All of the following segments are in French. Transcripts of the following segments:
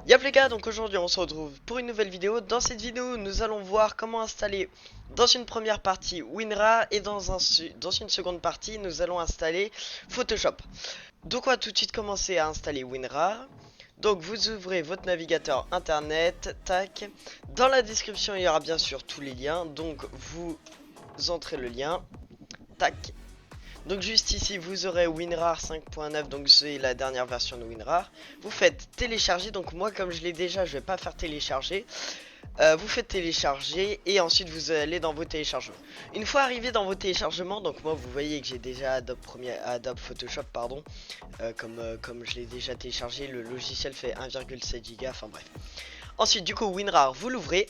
Y'a les gars, donc aujourd'hui on se retrouve pour une nouvelle vidéo. Dans cette vidéo nous allons voir comment installer dans une première partie WinRAR et dans une seconde partie nous allons installer Photoshop. Donc on va tout de suite commencer à installer WinRAR. Donc vous ouvrez votre navigateur internet, tac. Dans la description il y aura bien sûr tous les liens, donc vous entrez le lien, tac. Donc juste ici vous aurez WinRAR 5.9, donc c'est la dernière version de WinRAR. Vous faites télécharger, donc moi comme je l'ai déjà je vais pas faire télécharger. Vous faites télécharger et ensuite vous allez dans vos téléchargements. Une fois arrivé dans vos téléchargements, donc moi vous voyez que j'ai déjà Adobe Photoshop pardon, comme je l'ai déjà téléchargé, le logiciel fait 1,7 Go, enfin bref. Ensuite du coup WinRAR vous l'ouvrez.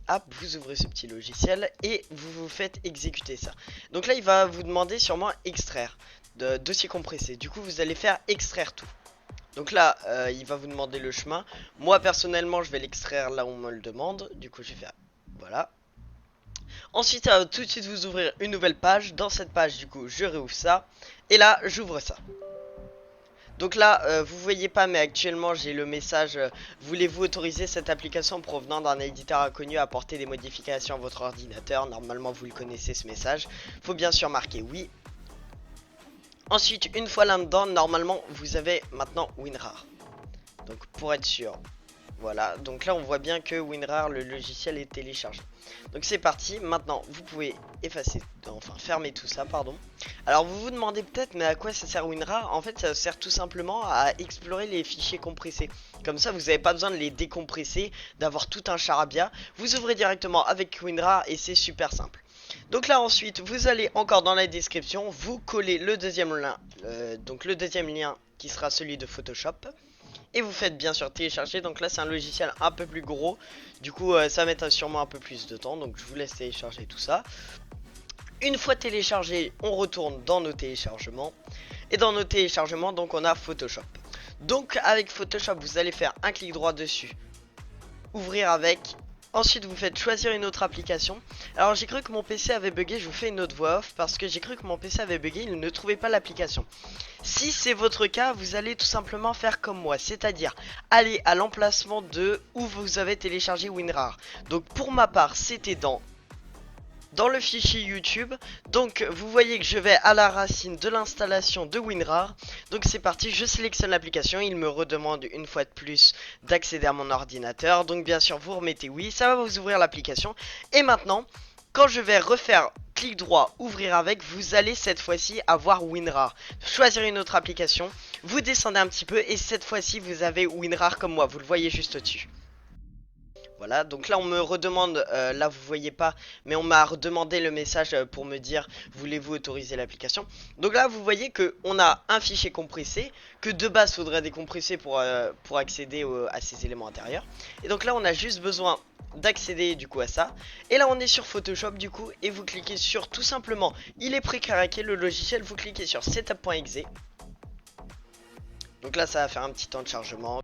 Hop, vous ouvrez ce petit logiciel et vous vous faites exécuter ça. Donc là il va vous demander sûrement extraire de dossier compressé. Du coup vous allez faire extraire tout. Donc là il va vous demander le chemin. Moi personnellement je vais l'extraire là où on me le demande. Du coup je vais faire voilà. Ensuite ça va tout de suite vous ouvrir une nouvelle page. Dans cette page du coup je réouvre ça. Et là j'ouvre ça. Donc là, vous voyez pas, mais actuellement j'ai le message voulez-vous autoriser cette application provenant d'un éditeur inconnu à apporter des modifications à votre ordinateur? Normalement vous le connaissez ce message. Faut bien sûr marquer oui. Ensuite, une fois là-dedans, normalement vous avez maintenant WinRAR. Donc pour être sûr. Voilà, donc là on voit bien que WinRAR, le logiciel est téléchargé. Donc c'est parti, maintenant vous pouvez effacer, enfin fermer tout ça, pardon. Alors vous vous demandez peut-être, mais à quoi ça sert WinRAR? En fait ça sert tout simplement à explorer les fichiers compressés. Comme ça vous n'avez pas besoin de les décompresser, d'avoir tout un charabia. Vous ouvrez directement avec WinRAR et c'est super simple. Donc là ensuite vous allez encore dans la description, vous collez le deuxième lien, donc le deuxième lien qui sera celui de Photoshop. Et vous faites bien sûr télécharger. Donc là c'est un logiciel un peu plus gros. Du coup ça va mettre sûrement un peu plus de temps. Donc je vous laisse télécharger tout ça. Une fois téléchargé, on retourne dans nos téléchargements. Et dans nos téléchargements donc on a Photoshop. Donc avec Photoshop vous allez faire un clic droit dessus, ouvrir avec. Ensuite vous faites choisir une autre application. Alors j'ai cru que mon PC avait bugué, je vous fais une autre voix off parce que j'ai cru que mon PC avait bugué, il ne trouvait pas l'application. Si c'est votre cas, vous allez tout simplement faire comme moi, c'est-à-dire aller à l'emplacement de où vous avez téléchargé WinRAR. Donc pour ma part, c'était dans le fichier YouTube. Donc vous voyez que je vais à la racine de l'installation de WinRAR. Donc c'est parti, je sélectionne l'application. Il me redemande une fois de plus d'accéder à mon ordinateur. Donc bien sûr vous remettez oui, ça va vous ouvrir l'application. Et maintenant, quand je vais refaire clic droit, ouvrir avec, vous allez cette fois-ci avoir WinRAR. Choisir une autre application, vous descendez un petit peu et cette fois-ci vous avez WinRAR comme moi, vous le voyez juste au-dessus. Voilà, donc là on me redemande, là vous voyez pas, mais on m'a redemandé le message pour me dire voulez-vous autoriser l'application. Donc là vous voyez que on a un fichier compressé, que de base faudrait décompresser pour accéder à ces éléments intérieurs. Et donc là on a juste besoin d'accéder du coup à ça. Et là on est sur Photoshop du coup, et vous cliquez sur tout simplement, il est précraqué le logiciel, vous cliquez sur setup.exe. Donc là ça va faire un petit temps de chargement.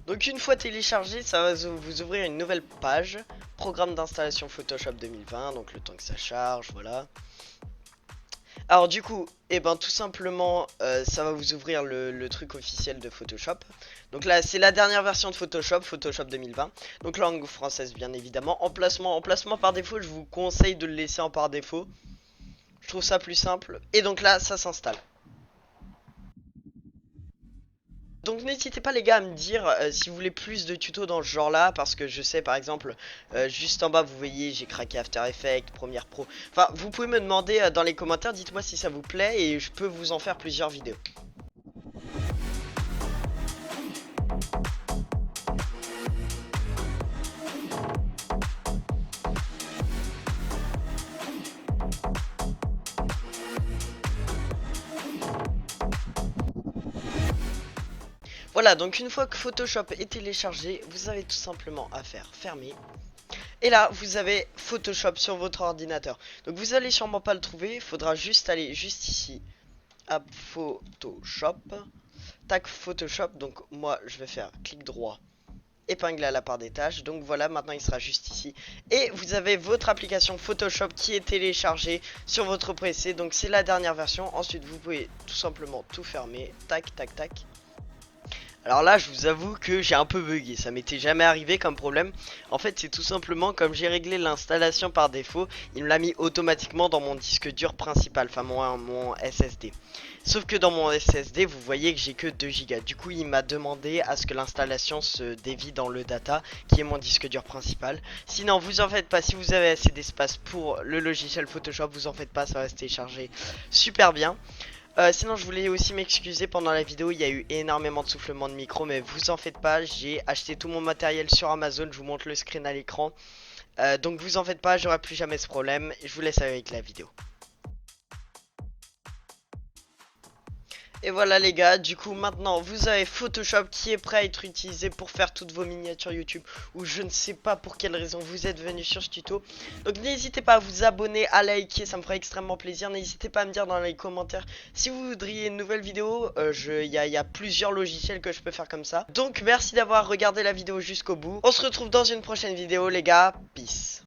Donc une fois téléchargé, ça va vous ouvrir une nouvelle page. Programme d'installation Photoshop 2020, donc le temps que ça charge, voilà. Alors du coup, et ben tout simplement, ça va vous ouvrir le truc officiel de Photoshop. Donc là, c'est la dernière version de Photoshop, Photoshop 2020. Donc langue française bien évidemment. Emplacement par défaut, je vous conseille de le laisser en par défaut. Je trouve ça plus simple. Et donc là, ça s'installe. Donc n'hésitez pas les gars à me dire si vous voulez plus de tutos dans ce genre là, parce que je sais par exemple juste en bas vous voyez j'ai craqué After Effects, Premiere Pro. Enfin vous pouvez me demander dans les commentaires, dites-moi si ça vous plaît et je peux vous en faire plusieurs vidéos. Voilà, donc une fois que Photoshop est téléchargé, vous avez tout simplement à faire fermer. Et là, vous avez Photoshop sur votre ordinateur. Donc vous allez sûrement pas le trouver, il faudra juste aller juste ici à Photoshop. Tac, Photoshop, donc moi je vais faire clic droit épingler à la part des tâches. Donc voilà, maintenant il sera juste ici. Et vous avez votre application Photoshop qui est téléchargée sur votre PC. Donc c'est la dernière version. Ensuite vous pouvez tout simplement tout fermer. Tac, tac, tac. Alors là, je vous avoue que j'ai un peu bugué, ça m'était jamais arrivé comme problème. En fait, c'est tout simplement comme j'ai réglé l'installation par défaut, il me l'a mis automatiquement dans mon disque dur principal, enfin mon SSD. Sauf que dans mon SSD, vous voyez que j'ai que 2 Go. Du coup, il m'a demandé à ce que l'installation se dévie dans le data, qui est mon disque dur principal. Sinon, vous en faites pas, si vous avez assez d'espace pour le logiciel Photoshop, vous en faites pas, ça va se télécharger super bien. Sinon je voulais aussi m'excuser, pendant la vidéo il y a eu énormément de soufflements de micro, mais vous en faites pas, j'ai acheté tout mon matériel sur Amazon, je vous montre le screen à l'écran. Donc vous en faites pas, j'aurai plus jamais ce problème, je vous laisse avec la vidéo. Et voilà les gars, du coup maintenant vous avez Photoshop qui est prêt à être utilisé pour faire toutes vos miniatures YouTube, ou je ne sais pas pour quelle raison vous êtes venu sur ce tuto. Donc n'hésitez pas à vous abonner, à liker, ça me ferait extrêmement plaisir. N'hésitez pas à me dire dans les commentaires si vous voudriez une nouvelle vidéo. Il y a plusieurs logiciels que je peux faire comme ça. Donc merci d'avoir regardé la vidéo jusqu'au bout. On se retrouve dans une prochaine vidéo les gars, peace.